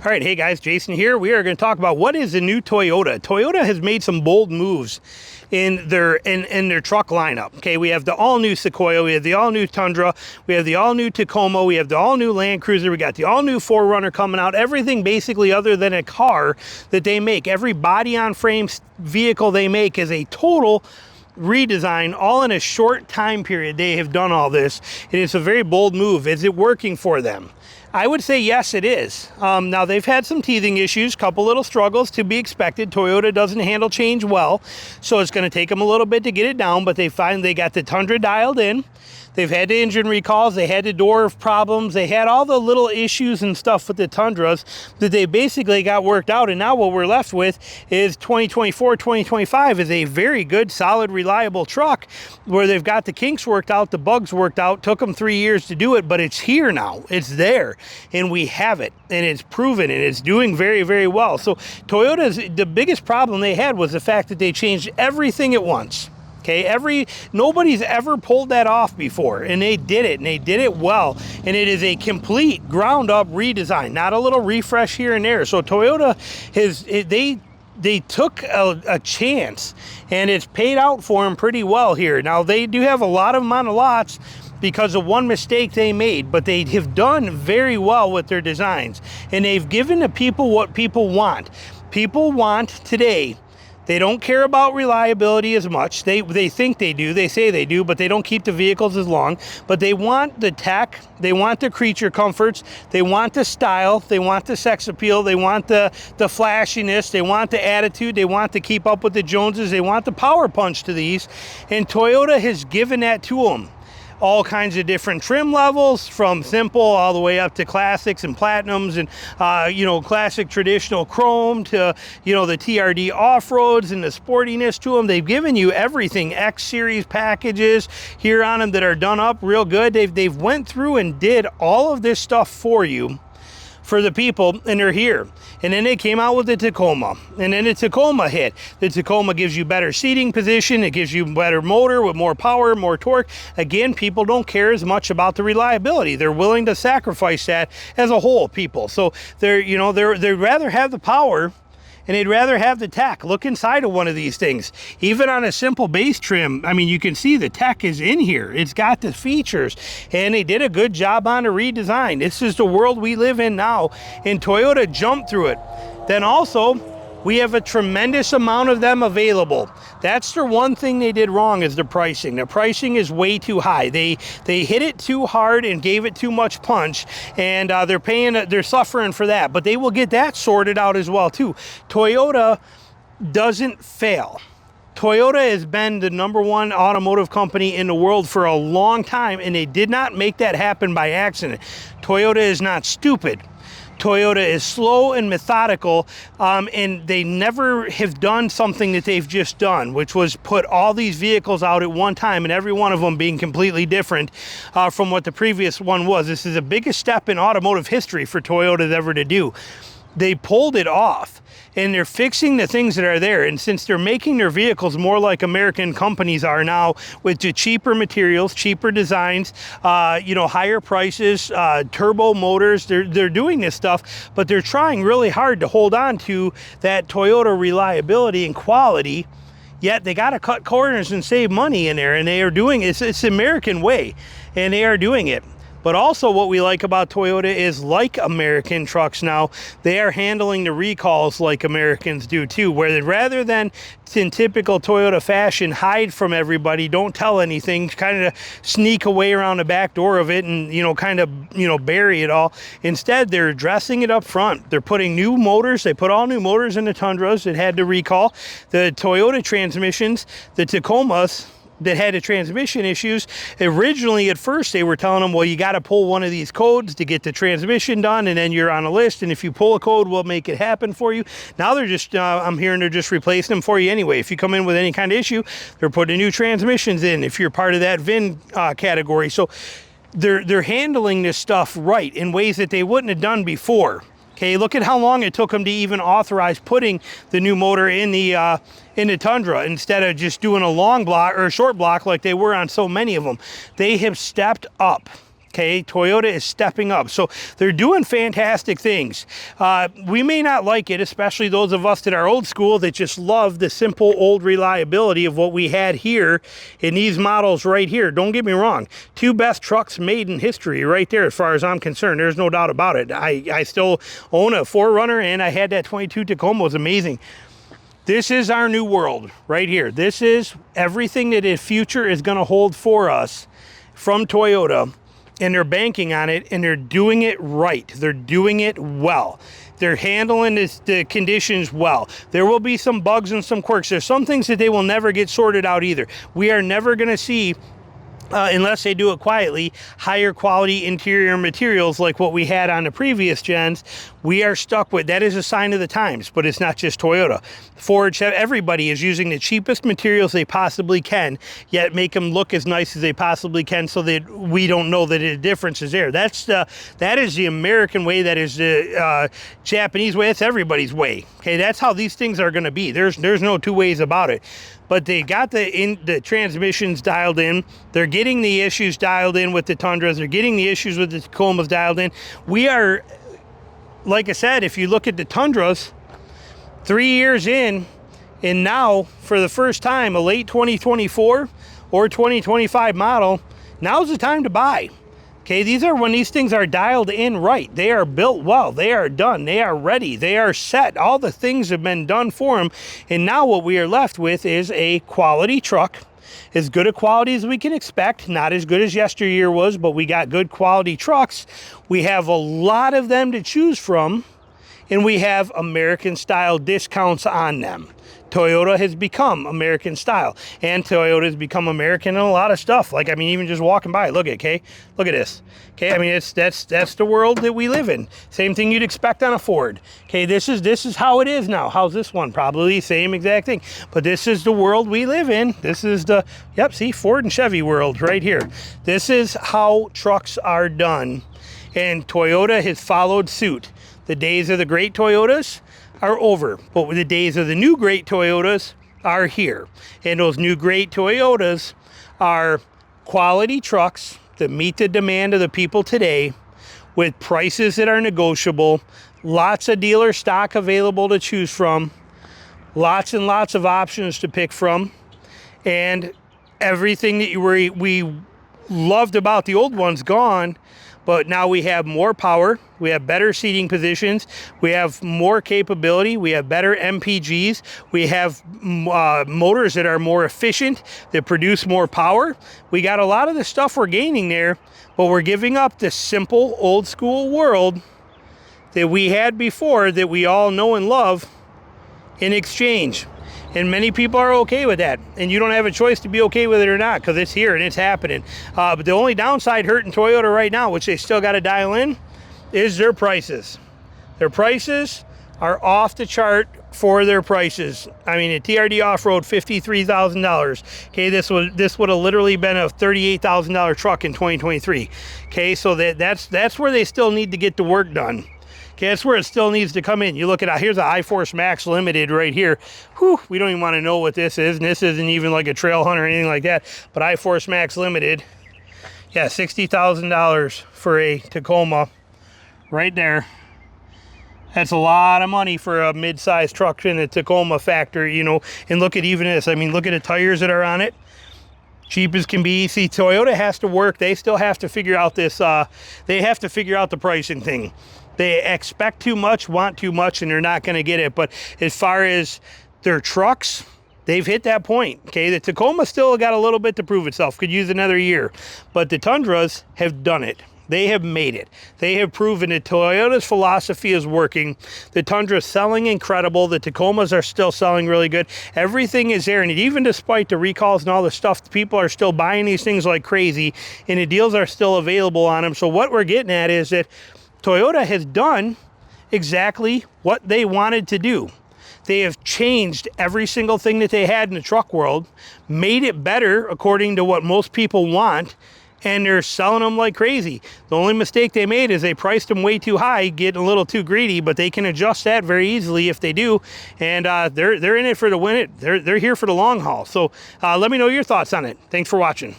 All right, hey guys, Jason here. We are going to talk about what is the new Toyota. Toyota has made some bold moves in their truck lineup. Okay, we have the all-new Sequoia, we have the all-new Tundra, we have the all-new Tacoma, we have the all-new Land Cruiser, we got the all-new 4Runner coming out. Everything basically other than a car that they make. Every body-on-frame vehicle they make is a total redesign, all in a short time period. They have done all this, and it's a very bold move. Is it working for them? I would say yes, it is. Now, they've had some teething issues, couple little struggles to be expected. Toyota doesn't handle change well, so it's going to take them a little bit to get it down, but they got the Tundra dialed in. They've had the engine recalls, they had the door problems, they had all the little issues and stuff with the Tundras that they basically got worked out, and now what we're left with is 2024, 2025 is a very good, solid, reliable truck where they've got the kinks worked out, the bugs worked out. Took them 3 years to do it, but it's here now. It's there, and we have it, and it's proven, and it's doing very, very well. So the biggest problem they had was the fact that they changed everything at once. Okay, nobody's ever pulled that off before, and they did it, and they did it well, and it is a complete ground-up redesign, not a little refresh here and there. So Toyota they took a chance, and it's paid out for them pretty well here. Now, they do have a lot of them on the lots because of one mistake they made, but they have done very well with their designs, and they've given the people what people want. People want today. They don't care about reliability as much. They think they do, they say they do, but they don't keep the vehicles as long. But they want the tech, they want the creature comforts, they want the style, they want the sex appeal, they want the flashiness, they want the attitude, they want to keep up with the Joneses, they want the power punch to these. And Toyota has given that to them. All kinds of different trim levels, from simple all the way up to classics and platinums and classic traditional chrome to the TRD off-roads and the sportiness to them. They've given you everything. X series packages here on them that are done up real good. They've went through and did all of this stuff for you, for the people, and they're here. And then they came out with the Tacoma, and then the Tacoma hit. The Tacoma gives you better seating position, it gives you better motor with more power, more torque. Again, people don't care as much about the reliability. They're willing to sacrifice that as a whole, people. So they'd rather have the power, and they'd rather have the tech. Look inside of one of these things. Even on a simple base trim, I mean, you can see the tech is in here. It's got the features, and they did a good job on the redesign. This is the world we live in now, and Toyota jumped through it. Then also, we have a tremendous amount of them available. That's the one thing they did wrong, is the pricing. The pricing is way too high. They hit it too hard and gave it too much punch, and they're suffering for that. But they will get that sorted out as well too. Toyota doesn't fail. Toyota has been the #1 automotive company in the world for a long time, and they did not make that happen by accident. Toyota is not stupid. Toyota is slow and methodical, and they never have done something that they've just done, which was put all these vehicles out at one time, and every one of them being completely different from what the previous one was. This is the biggest step in automotive history for Toyota ever to do. They pulled it off, and they're fixing the things that are there. And since they're making their vehicles more like American companies are now, with the cheaper materials, cheaper designs, higher prices, turbo motors, they're doing this stuff, but they're trying really hard to hold on to that Toyota reliability and quality. Yet they got to cut corners and save money in there, and they are doing it. It's the American way, and they are doing it. But also what we like about Toyota is, like American trucks now, they are handling the recalls like Americans do too, where rather than in typical Toyota fashion hide from everybody, don't tell anything, kind of sneak away around the back door of it and bury it all. Instead, they're addressing it up front. They're putting new motors. They put all new motors in the Tundras that had to recall. The Toyota transmissions, the Tacomas, that had the transmission issues. Originally, at first, they were telling them, well, you got to pull one of these codes to get the transmission done, and then you're on a list, and if you pull a code, we'll make it happen for you. Now they're just, I'm hearing they're just replacing them for you anyway. If you come in with any kind of issue, they're putting new transmissions in if you're part of that VIN category. So they're handling this stuff right in ways that they wouldn't have done before. Okay, look at how long it took them to even authorize putting the new motor in the Tundra instead of just doing a long block or a short block like they were on so many of them. They have stepped up. Okay, Toyota is stepping up. So they're doing fantastic things. We may not like it, especially those of us that are old school that just love the simple old reliability of what we had here in these models right here. Don't get me wrong. Two best trucks made in history right there as far as I'm concerned. There's no doubt about it. I still own a 4Runner, and I had that 22 Tacoma. It was amazing. This is our new world right here. This is everything that the future is going to hold for us from Toyota. And they're banking on it, and they're doing it right. They're doing it well. They're handling the conditions well. There will be some bugs and some quirks. There's some things that they will never get sorted out either. We are never going to see, unless they do it quietly, higher quality interior materials like what we had on the previous gens. We are stuck with that. Is a sign of the times, but it's not just Toyota. Ford, everybody is using the cheapest materials they possibly can, yet make them look as nice as they possibly can, so that we don't know that the difference is there. That is the American way. That is the Japanese way. That's everybody's way. Okay, that's how these things are going to be. There's no two ways about it. But they got the transmissions dialed in. They're getting the issues dialed in with the Tundras. They're getting the issues with the Tacomas dialed in. We are, like I said, if you look at the Tundras, 3 years in, and now for the first time, a late 2024 or 2025 model, now's the time to buy. Okay, these are when these things are dialed in right. They are built well. They are done. They are ready. They are set. All the things have been done for them. And now what we are left with is a quality truck. As good a quality as we can expect. Not as good as yesteryear was, but we got good quality trucks. We have a lot of them to choose from, and we have American style discounts on them. Toyota has become American style, and Toyota has become American in a lot of stuff. Like, I mean, even just walking by, look at this. Okay, I mean, that's the world that we live in. Same thing you'd expect on a Ford. Okay, this is how it is now. How's this one? Probably same exact thing. But this is the world we live in. This is the, yep, see, Ford and Chevy world right here. This is how trucks are done, and Toyota has followed suit. The days of the great Toyotas are over, but the days of the new great Toyotas are here. And those new great Toyotas are quality trucks that meet the demand of the people today, with prices that are negotiable, lots of dealer stock available to choose from, lots and lots of options to pick from, and everything that we loved about the old ones gone. But now we have more power, we have better seating positions, we have more capability, we have better MPGs, we have motors that are more efficient, that produce more power. We got a lot of the stuff we're gaining there, but we're giving up the simple old school world that we had before, that we all know and love, in exchange. And many people are okay with that. And you don't have a choice to be okay with it or not, because it's here and it's happening. But the only downside hurting Toyota right now, which they still got to dial in, is their prices. Their prices are off the chart for their prices. I mean, a TRD off-road, $53,000. Okay, this would have literally been a $38,000 truck in 2023. Okay, so that's where they still need to get the work done. Okay, that's where it still needs to come in. You look at, here's an iForce Max Limited right here. Whew, we don't even want to know what this is, and this isn't even like a trail hunter or anything like that, but iForce Max Limited, yeah, $60,000 for a Tacoma right there. That's a lot of money for a mid-sized truck in a Tacoma factory, you know. And look at even this. I mean, look at the tires that are on it. Cheap as can be. See, Toyota has to work. They still have to figure out this, they have to figure out the pricing thing. They expect too much, want too much, and they're not going to get it. But as far as their trucks, they've hit that point. Okay, the Tacoma still got a little bit to prove itself. Could use another year. But the Tundras have done it. They have made it. They have proven that Toyota's philosophy is working. The Tundra's selling incredible. The Tacomas are still selling really good. Everything is there. And even despite the recalls and all the stuff, people are still buying these things like crazy. And the deals are still available on them. So what we're getting at is that Toyota has done exactly what they wanted to do. They have changed every single thing that they had in the truck world, made it better according to what most people want, and they're selling them like crazy. The only mistake they made is they priced them way too high, getting a little too greedy, but they can adjust that very easily if they do, and they're in it for the win. They're here for the long haul. So let me know your thoughts on it. Thanks for watching.